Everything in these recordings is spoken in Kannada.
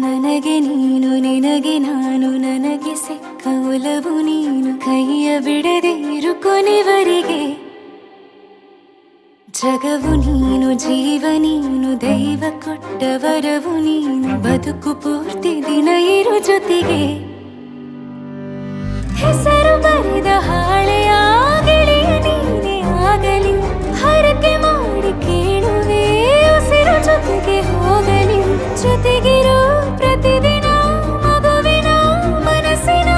ನನಗೆ ನೀನು ನಿನಗೆ ನಾನು ನನಗೆ ಸಿಕ್ಕ ಒಲವು ನೀನು ಕೈಯ ಬಿಡದೆ ಇರು ಕೊನೆವರೆಗೆ ಜಗವು ನೀನು ಜೀವ ನೀನು ದೈವ ಕೊಟ್ಟ ವರವು ನೀನು ಬದುಕು ಪೂರ್ತಿ ದಿನ ಇರು ಜೊತೆಗೆ ಹೆಸರು ಬರೆದ ಹಾಳೆಯ ಗೆಳೆಯ ನೀನೇ ಆಗಲಿ ಹರಕೆ ಮಾಡಿ ಕೇಳುವೆ ಉಸಿರು ಜೊತೆಗೆ ಹೋಗಲಿ ಜೊತೆಗಿರೋ ಪ್ರತಿದಿನ ಮಗುವಿನ ಮನಸ್ಸಿನ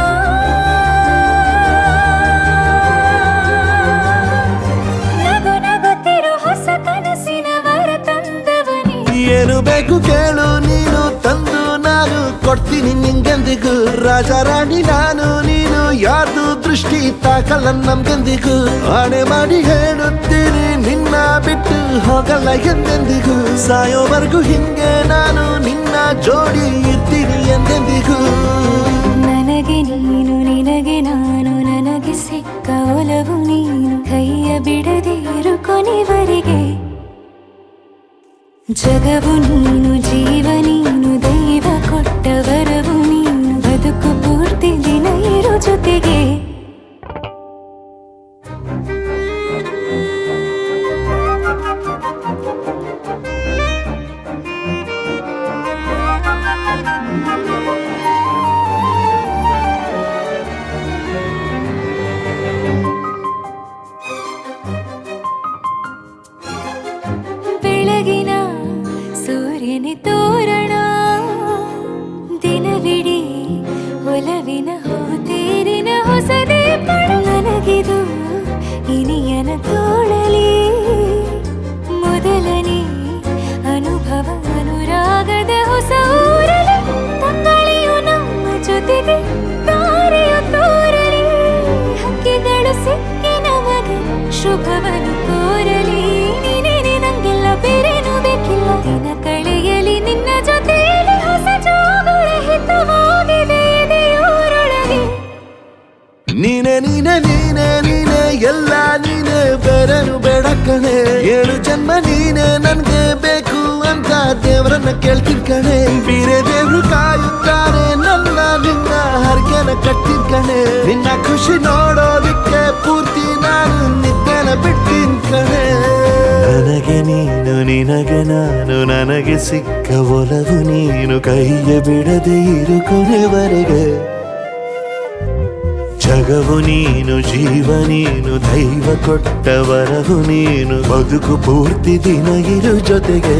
ನಗು ನಗುತ್ತಿರೋ ಹೊಸ ಕನಸಿನ ವರ ತಂದವನೇ ಏನು ಬೇಕು ಕೇಳು ನೀನು ತಂದು ನಾನು ಕೊಡ್ತೀನಿ ನಿಂಗೆಂದಿಗೂ ರಾಜ ರಾಣಿ ನಾನು ನೀನು ಯಾರ್ದು ದೃಷ್ಟಿ ತಾಕಲ್ಲ ನಮ್ಗೆಂದಿಗೂ ಆಣೆ ಮಾಡಿ ಹೇಳುತ್ತೀನಿ ನಿನ್ನ ಬಿಟ್ಟು ಹೋಗಲ್ಲ ಎಂದೆಂದಿಗೂ ಸಾಯೋವರೆಗೂ ಹಿಂಗೆ ನಾನು ನಿನ್ನ ಜೋಡಿ ಇರ್ತೀನಿ ಎಂದೆಂದಿಗೂ ನನಗೆ ನೀನು ನಿನಗೆ ನಾನು ನನಗೆ ಸಿಕ್ಕ ಒಲವು ನೀನು ಕೈಯ ಬಿಡದೆ ಇರು ಕೊನೆವರೆಗೆ ಜಗವು ನೀನು ಜೀವ ನೀನು ದೈವ ಕೊಟ್ಟ ವರವು ನೀನು ಬದುಕು ಪೂರ್ತಿ ದಿನ ಇರು ಜೊತೆಗೆ ಬೆಳಗಿನ ಸೂರ್ಯನೇ ತೋರಣ ದಿನವಿಡೀ ಒಲವಿನ ಹೋತೇರಿನ ಹೊಸದೇ ಪಡ ನನಗಿದು ಇನಿಯನ ತೋಳಲಿ ಮೊದಲನೇ ಅನುಭವ ಅನುರಾಗದ ಹೊಸ ಊರಲಿ ತಂಗಳಿಯು ನಮ್ಮ ಜೊತೆಗೆ ತಾರೆಯು ತೋರಲಿ ಹಕ್ಕಿಗಳು ಸಿಕ್ಕಿ ನಮಗೆ ಶುಭವನ್ನು ಕೋರಲಿ ನೀನೇನೆ ನಂಗೆಲ್ಲ ಬೇರೇನು ಬೇಕಿಲ್ಲ ದಿನ ಕಳೆಯಲಿ ನಿನ್ನ ಜೊತೆಯಲ್ಲಿ ಹೊಸ ಜೋಗುಳ ಹಿತವಾಗಿದೆ ದೇವರೊಳಗೆ ನೀನೆ ನೀನೆ ನೀನೆ ನೀನೆ ಎಲ್ಲ ನೀನೆ ಬೇರೆನು ಬೇಡ ಕಣೆ ಏಳು ಜನ್ಮ ನೀನೆ ನನ್ಗೆ ಬೇಕು ಅಂತ ದೇವರನ್ನ ಕೇಳ್ತೀನಿ ಕಣೆ ಬೇರೆ ದೇವ್ರು ಕಾಯುತ್ತಾರೆ ನನ್ನ ನಿನ್ನ ಹರ್ಗೆನ ಕಟ್ಟಿನ ಕಣೆ ನಿನ್ನ ಖುಷಿ ನೋಡೋದಿಕ್ಕೆ ಪೂರ್ತಿ ನಾನು ನಿದ್ದೆನ ಬಿಟ್ಟಿನ ಕಣೆ ನನಗೆ ನೀನು ನಿನಗೆ ನಾನು ನನಗೆ ಸಿಕ್ಕ ಒಲವು ನೀನು ಕೈಯ ಬಿಡದೆ ಇರು ಕೊನೆವರೆಗೆ ಜಗವು ನೀನು ಜೀವ ನೀನು ದೈವ ಕೊಟ್ಟ ವರವು ನೀನು ಬದುಕು ಪೂರ್ತಿ ದಿನ ಇರು ಜೊತೆಗೆ